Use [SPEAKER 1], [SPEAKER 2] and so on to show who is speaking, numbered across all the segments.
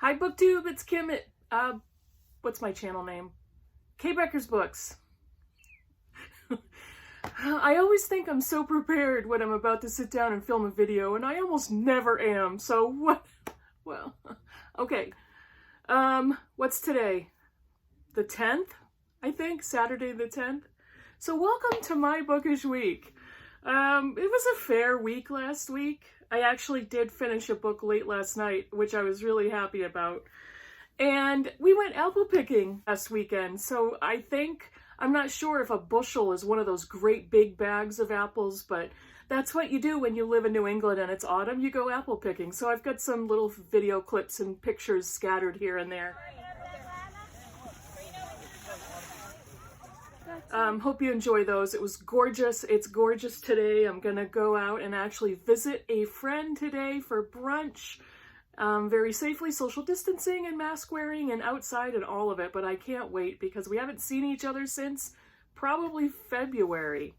[SPEAKER 1] Hi BookTube, it's Kim at, what's my channel name? K Becker's Books. I always think I'm so prepared when I'm about to sit down and film a video, and I almost never am, so what? Well, okay. What's today? The 10th? I think, Saturday the 10th? So welcome to My Bookish week. It was a fair week last week. I actually did finish a book late last night, which I was really happy about. And we went apple picking last weekend, so I'm not sure if a bushel is one of those great big bags of apples, but that's what you do when you live in New England and it's autumn, you go apple picking. So I've got some little video clips and pictures scattered here and there. Hope you enjoy those. It was gorgeous. It's gorgeous today. I'm gonna go out and actually visit a friend today for brunch. Very safely, social distancing and mask wearing and outside and all of it, but I can't wait because we haven't seen each other since probably February.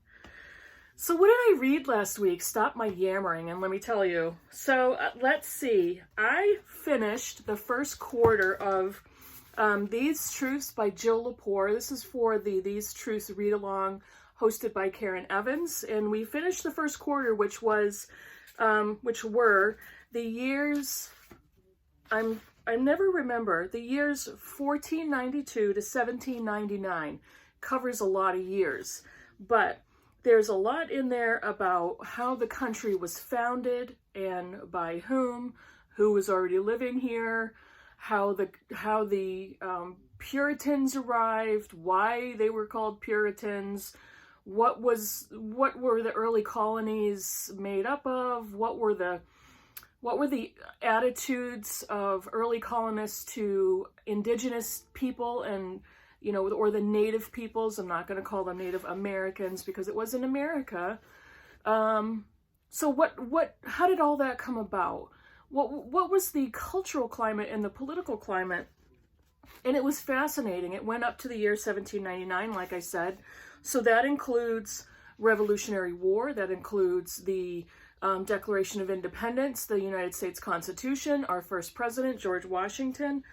[SPEAKER 1] So what did I read last week? Stop my yammering and let me tell you. So let's see. I finished the first quarter of These Truths by Jill Lepore. This is for the These Truths read along hosted by Karen Evans, and we finished the first quarter, which were the years I never remember, the years 1492 to 1799. Covers a lot of years, but there's a lot in there about how the country was founded and by who was already living here, how the Puritans arrived, why they were called Puritans, what were the early colonies made up of, what were the attitudes of early colonists to indigenous people and, or the native peoples. I'm not going to call them Native Americans because it wasn't America. So how did all that come about? What was the cultural climate and the political climate? And it was fascinating. It went up to the year 1799, like I said. So that includes Revolutionary War, that includes the Declaration of Independence, the United States Constitution, our first president, George Washington.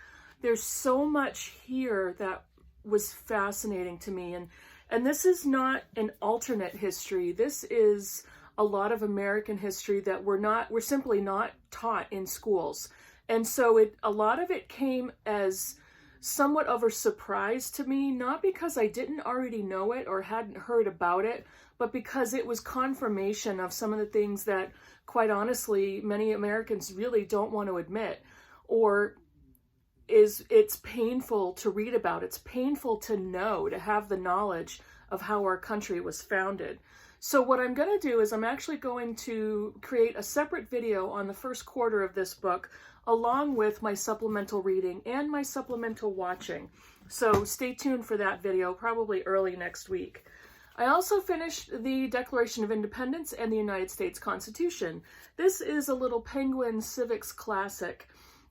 [SPEAKER 1] There's so much here that was fascinating to me. And this is not an alternate history. This is a lot of American history that we're simply not taught in schools. And so a lot of it came as somewhat of a surprise to me, not because I didn't already know it or hadn't heard about it, but because it was confirmation of some of the things that, quite honestly, many Americans really don't want to admit, or it's painful to read about. It's painful to know, to have the knowledge of how our country was founded. So what I'm going to do is I'm actually going to create a separate video on the first quarter of this book, along with my supplemental reading and my supplemental watching. So stay tuned for that video, probably early next week. I also finished the Declaration of Independence and the United States Constitution. This is a little Penguin Civics classic.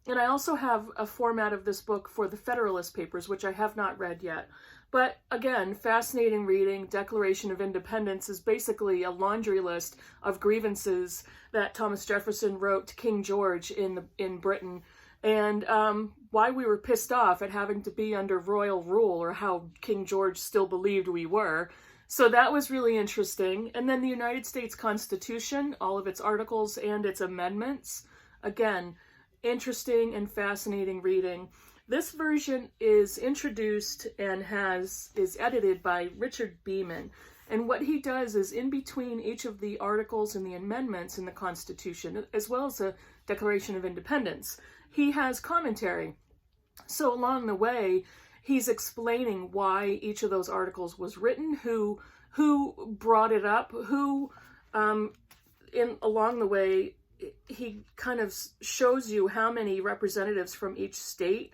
[SPEAKER 1] And I also have a format of this book for the Federalist Papers, which I have not read yet. But again, fascinating reading. Declaration of Independence is basically a laundry list of grievances that Thomas Jefferson wrote to King George in Britain, and why we were pissed off at having to be under royal rule, or how King George still believed we were. So that was really interesting. And then the United States Constitution, all of its articles and its amendments. Again, interesting and fascinating reading. This version is introduced and is edited by Richard Beeman. And what he does is, in between each of the articles and the amendments in the Constitution, as well as the Declaration of Independence, he has commentary. So along the way, he's explaining why each of those articles was written, who brought it up, along the way, he kind of shows you how many representatives from each state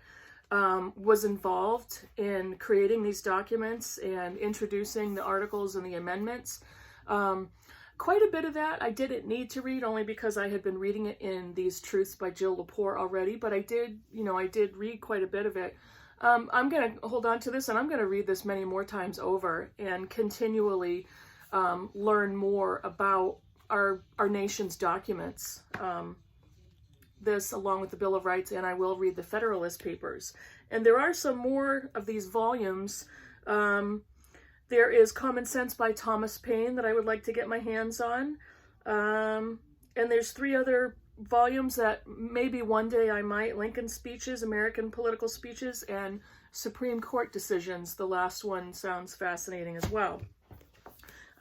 [SPEAKER 1] was involved in creating these documents and introducing the articles and the amendments. Quite a bit of that I didn't need to read, only because I had been reading it in These Truths by Jill Lepore already, but I did read quite a bit of it. I'm going to hold on to this, and I'm going to read this many more times over and continually learn more about our nation's documents. this along with the Bill of Rights, and I will read the Federalist Papers. And there are some more of these volumes. There is Common Sense by Thomas Paine that I would like to get my hands on. And there's 3 other volumes that maybe one day I might. Lincoln Speeches, American Political Speeches, and Supreme Court Decisions. The last one sounds fascinating as well.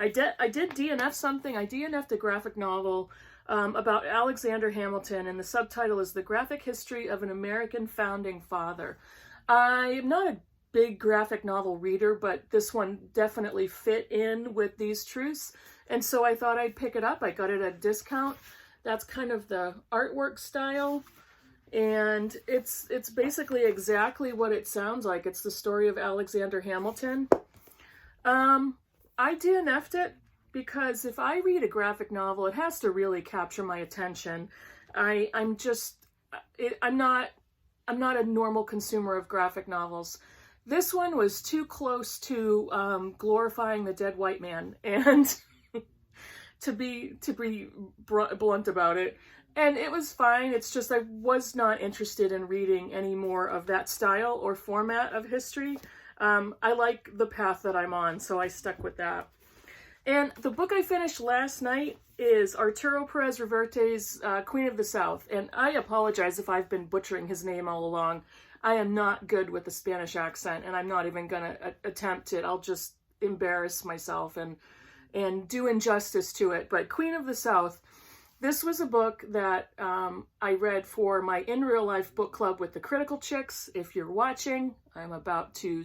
[SPEAKER 1] I did DNF something. I DNF'd a graphic novel about Alexander Hamilton, and the subtitle is The Graphic History of an American Founding Father. I'm not a big graphic novel reader, but this one definitely fit in with these truths, and so I thought I'd pick it up. I got it at a discount. That's kind of the artwork style, and it's basically exactly what it sounds like. It's the story of Alexander Hamilton. I DNF'd it because if I read a graphic novel, it has to really capture my attention. I'm not a normal consumer of graphic novels. This one was too close to glorifying the dead white man, and to be blunt about it. And it was fine. It's just I was not interested in reading any more of that style or format of history. I like the path that I'm on, so I stuck with that. And the book I finished last night is Arturo Pérez Reverte's Queen of the South. And I apologize if I've been butchering his name all along. I am not good with the Spanish accent, and I'm not even going to attempt it. I'll just embarrass myself and do injustice to it. But Queen of the South, this was a book that I read for my In Real Life book club with the Critical Chicks. If you're watching, I'm about to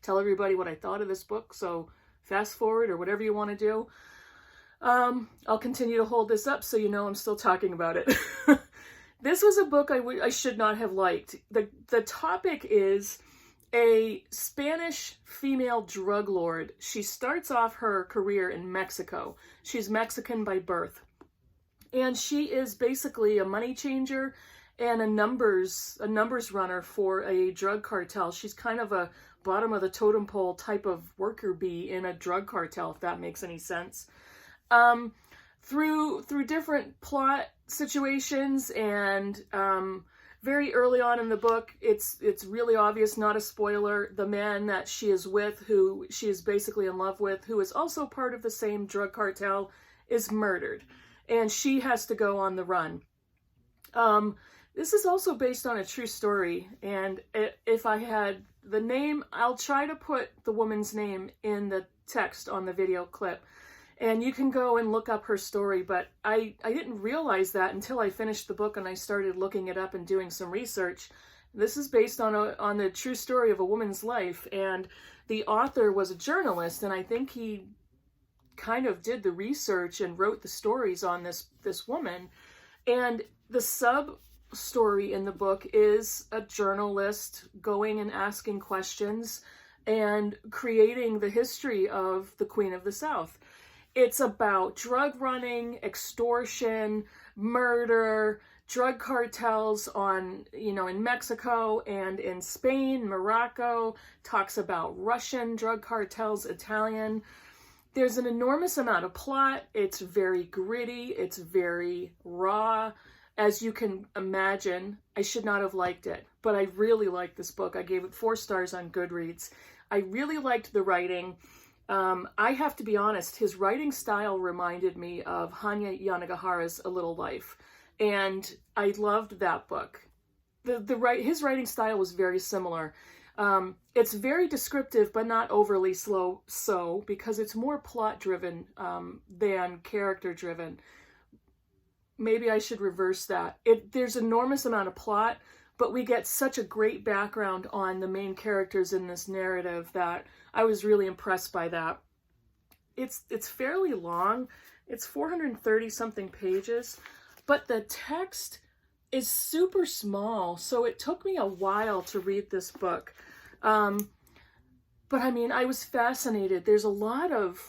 [SPEAKER 1] tell everybody what I thought of this book, so fast forward or whatever you want to do. I'll continue to hold this up so you know I'm still talking about it. This was a book I should not have liked. The topic is a Spanish female drug lord. She starts off her career in Mexico. She's Mexican by birth. And she is basically a money changer and a numbers runner for a drug cartel. She's kind of a bottom of the totem pole type of worker bee in a drug cartel, if that makes any sense. Through different plot situations and very early on in the book, it's really obvious, not a spoiler, the man that she is with, who she is basically in love with, who is also part of the same drug cartel, is murdered. And she has to go on the run. This is also based on a true story, and if I had the name, I'll try to put the woman's name in the text on the video clip, and you can go and look up her story, but I didn't realize that until I finished the book and I started looking it up and doing some research. This is based on the true story of a woman's life, and the author was a journalist, and I think he kind of did the research and wrote the stories on this woman. And the sub-story in the book is a journalist going and asking questions and creating the history of the Queen of the South. It's about drug running, extortion, murder, drug cartels in Mexico and in Spain, Morocco, talks about Russian drug cartels, Italian. There's an enormous amount of plot. It's very gritty. It's very raw. As you can imagine, I should not have liked it, but I really liked this book. I gave it 4 stars on Goodreads. I really liked the writing. I have to be honest, his writing style reminded me of Hanya Yanagihara's A Little Life, and I loved that book. His writing style was very similar. It's very descriptive, but not overly slow, because it's more plot-driven than character-driven. Maybe I should reverse that. There's an enormous amount of plot, but we get such a great background on the main characters in this narrative that I was really impressed by that. It's fairly long. It's 430-something pages, but the text is super small, so it took me a while to read this book. But I mean, I was fascinated. There's a lot of,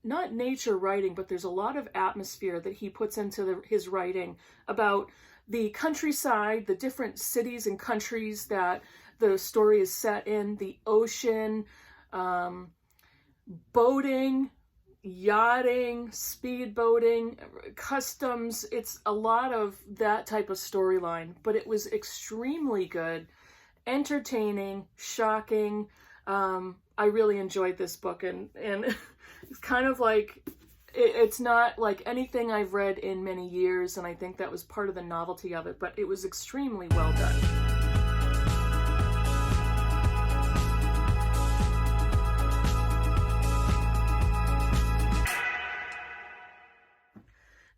[SPEAKER 1] not nature writing, but there's a lot of atmosphere that he puts into his writing about the countryside, the different cities and countries that the story is set in, the ocean, boating, yachting, speedboating, customs. It's a lot of that type of storyline, but it was extremely good, entertaining, shocking. I really enjoyed this book, and it's kind of like, it's not like anything I've read in many years, and I think that was part of the novelty of it, but it was extremely well done.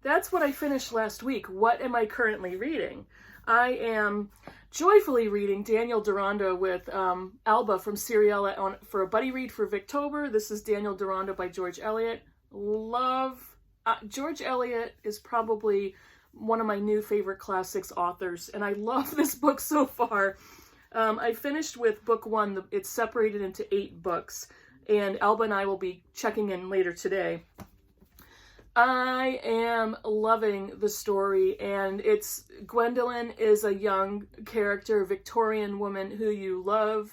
[SPEAKER 1] That's what I finished last week. What am I currently reading? I am joyfully reading Daniel Deronda with Alba from Seriella for a buddy read for Victober. This is Daniel Deronda by George Eliot. Love. George Eliot is probably one of my new favorite classics authors, and I love this book so far. I finished with book 1. It's separated into 8 books, and Alba and I will be checking in later today. I am loving the story, and Gwendolyn is a young character, Victorian woman who you love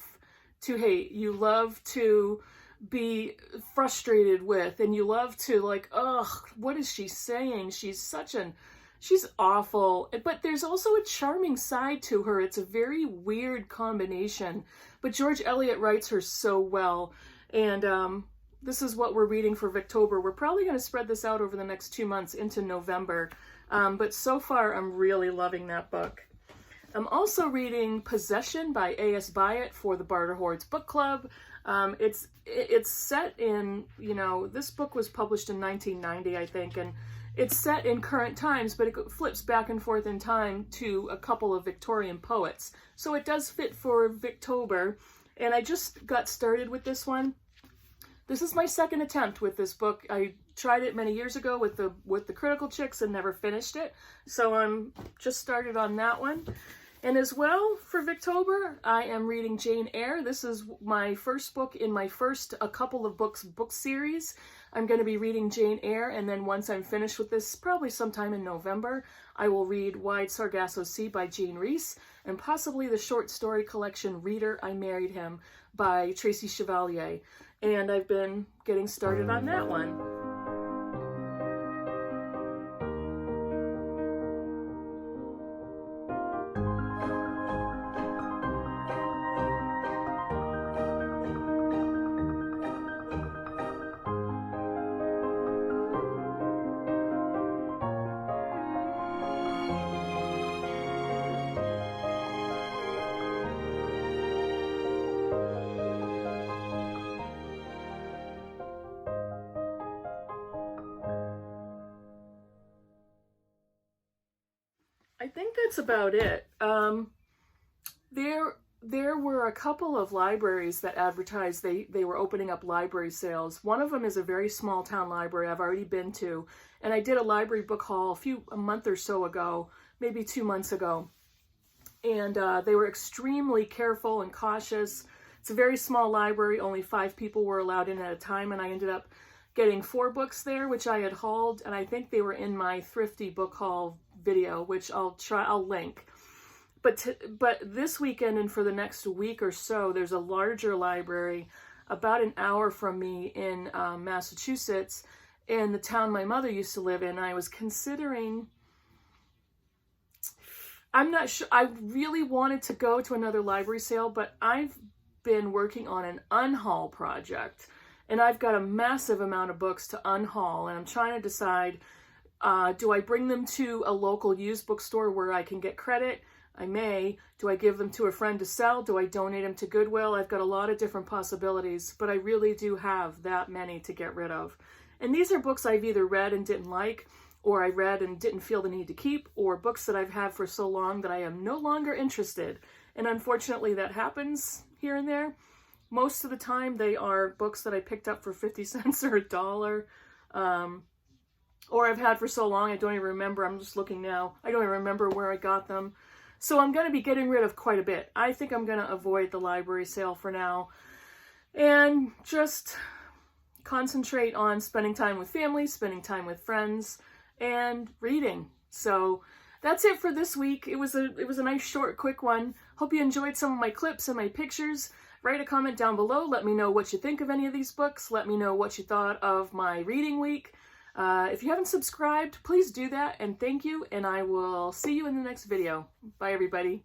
[SPEAKER 1] to hate. You love to be frustrated with, and you love to like, ugh, what is she saying? She's awful. But there's also a charming side to her. It's a very weird combination, but George Eliot writes her so well. And this is what we're reading for Victober. We're probably going to spread this out over the next 2 months into November. But so far, I'm really loving that book. I'm also reading Possession by A.S. Byatt for the Barter Hordes Book Club. It's set in, this book was published in 1990, I think, and it's set in current times, but it flips back and forth in time to a couple of Victorian poets. So it does fit for Victober, and I just got started with this one. This is my second attempt with this book. I tried it many years ago with the Critical Chicks and never finished it. So I'm just started on that one. And as well, for Victober, I am reading Jane Eyre. This is my first book in my first A Couple of Books book series. I'm going to be reading Jane Eyre, and then once I'm finished with this, probably sometime in November, I will read Wide Sargasso Sea by Jean Rhys, and possibly the short story collection Reader, I Married Him by Tracy Chevalier. And I've been getting started on that one. I think that's about it. There were a couple of libraries that advertised they were opening up library sales. One of them is a very small town library I've already been to, and I did a library book haul a month or so ago, maybe 2 months ago, and they were extremely careful and cautious. It's a very small library, only 5 people were allowed in at a time, and I ended up getting 4 books there, which I had hauled, and I think they were in my thrifty book haul video, which I'll link. But this weekend and for the next week or so, there's a larger library about an hour from me in Massachusetts, in the town my mother used to live in. I was considering, I'm not sure, I really wanted to go to another library sale, but I've been working on an unhaul project, and I've got a massive amount of books to unhaul, and I'm trying to decide, do I bring them to a local used bookstore where I can get credit? I may. Do I give them to a friend to sell? Do I donate them to Goodwill? I've got a lot of different possibilities, but I really do have that many to get rid of. And these are books I've either read and didn't like, or I read and didn't feel the need to keep, or books that I've had for so long that I am no longer interested. And unfortunately that happens here and there. Most of the time they are books that I picked up for 50 cents or $1. Or I've had for so long I don't even remember. I'm just looking now. I don't even remember where I got them. So I'm going to be getting rid of quite a bit. I think I'm going to avoid the library sale for now and just concentrate on spending time with family, spending time with friends, and reading. So that's it for this week. It was a nice short quick one. Hope you enjoyed some of my clips and my pictures. Write a comment down below. Let me know what you think of any of these books. Let me know what you thought of my reading week. If you haven't subscribed, please do that, and thank you, and I will see you in the next video. Bye, everybody.